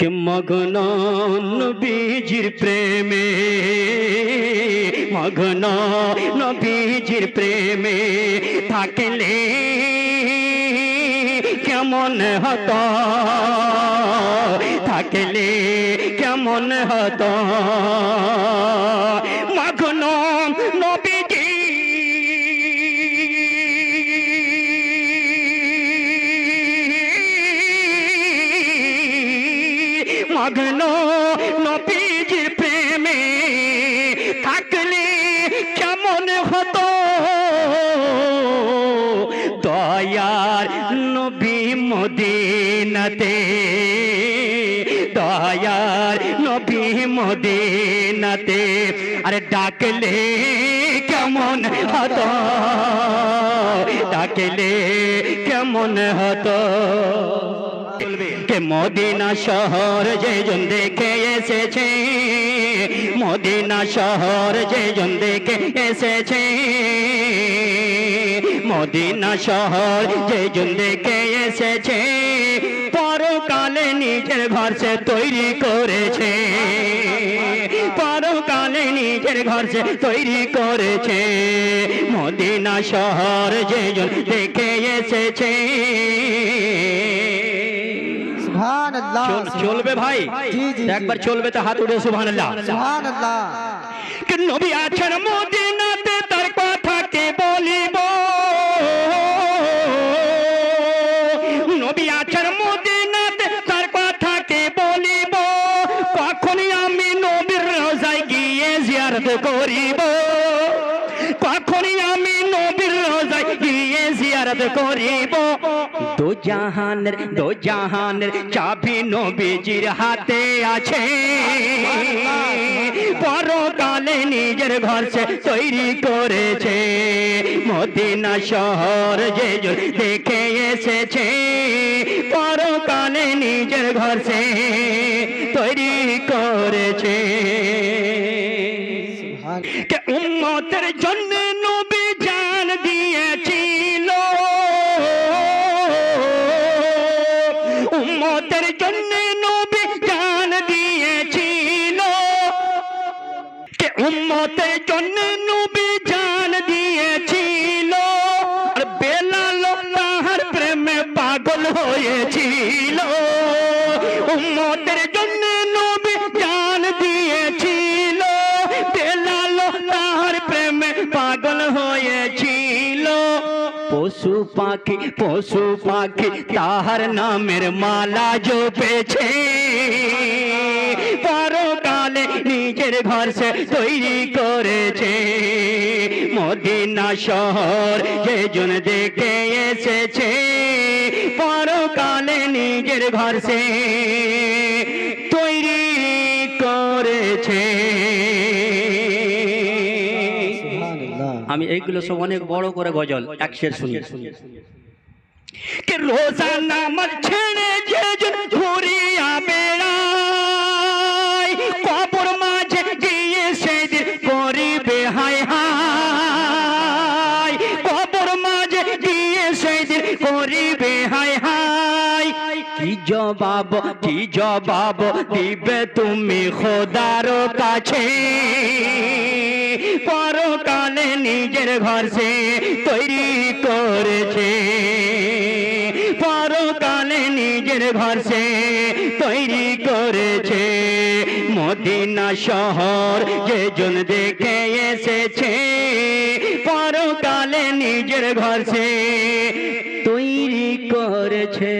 কে মগ্ন নবীজির প্রেমে, মগ্ন নবীজির প্রেমে থাকলে কেমন হতো, থাকলে কেমন হতো। মগ্ন নবীজি মগ্ন নবীজির প্রেমে থাকলে কেমন হতো। দয়ার নবী মদিনাতে, দয়ার নবী মদিনাতে আরে ডাকলে কেমন হতো, ডাকলে কেমন হতো। কে মদিনা শহর যেজন দেখে এসেছে, মদিনা শহর যেজন দেখে এসেছে, মদিনা শহর যেজন দেখে এসেছে, পরকালে নিজের ঘর সে তৈরি করেছে, পরকালে নিজের ঘর সে তৈরি করেছে। মদিনা শহর যেজন দেখে এসেছে। চলবে ভাই, একবার চলবে তো হাত উঠে সুবহানাল্লাহ, সুবহানাল্লাহ। কে নবী আছেন মদিনাতে তার কথা কে বলিব, নবী আছেন মদিনাতে তার কথা কে বলিব। কখনই আমি নবীর রওজায় গিয়ে জিয়ারত করিব, কখনই আমি নবীর রওজায় গিয়ে জিয়ারত করিব। দো জাহানের চাবি নবীজির হাতে আছে, পরকালে নিজের ঘর সে তৈরি করেছে। মদিনা শহর যেজন দেখে এসেছে, পরকালে নিজের ঘর সে তৈরি করেছে। কে উম্মতের জন্য নবী জান দিয়েছিল, উম্মতের জন্য নবী জান দিয়েছিল, কে উম্মতের জন্য নবী জান দিয়েছিল। আর বেলাল তাহার প্রেমে পাগল হয়েছিল, উম্মতের জন্য নবী জান দিয়েছিল, বেলাল তাহার প্রেমে পাগল হয়েছিল। পশু পাখি তাহার নামের মালা জপেছে, পরকালে নিজের ঘর সে তৈরি করেছে। মদিনা শহর যেজন দেখে এসেছে, পরকালে নিজের ঘর সে তৈরি করেছে। আমি এইগুলো সব অনেক বড় করে গজল এক শের শুনি। কে রোজা নামাজ ছেড়ে যেজন ঘুরিয়া বেড়ায়, কবর মাঝে গিয়ে সেদিন করিবে হায় হায়, কবর মাঝে গিয়ে সেদিন করিবে হায় হায়। কি জবাব দিবে তুমি খোদার কাছে, পরকালে নিজের ঘর সে তৈরি করেছে, পরকালে নিজের ঘর সে তৈরি করেছে। মদিনা শহর যেজন দেখে এসেছে, পরকালে নিজের ঘর সে তৈরি করেছে।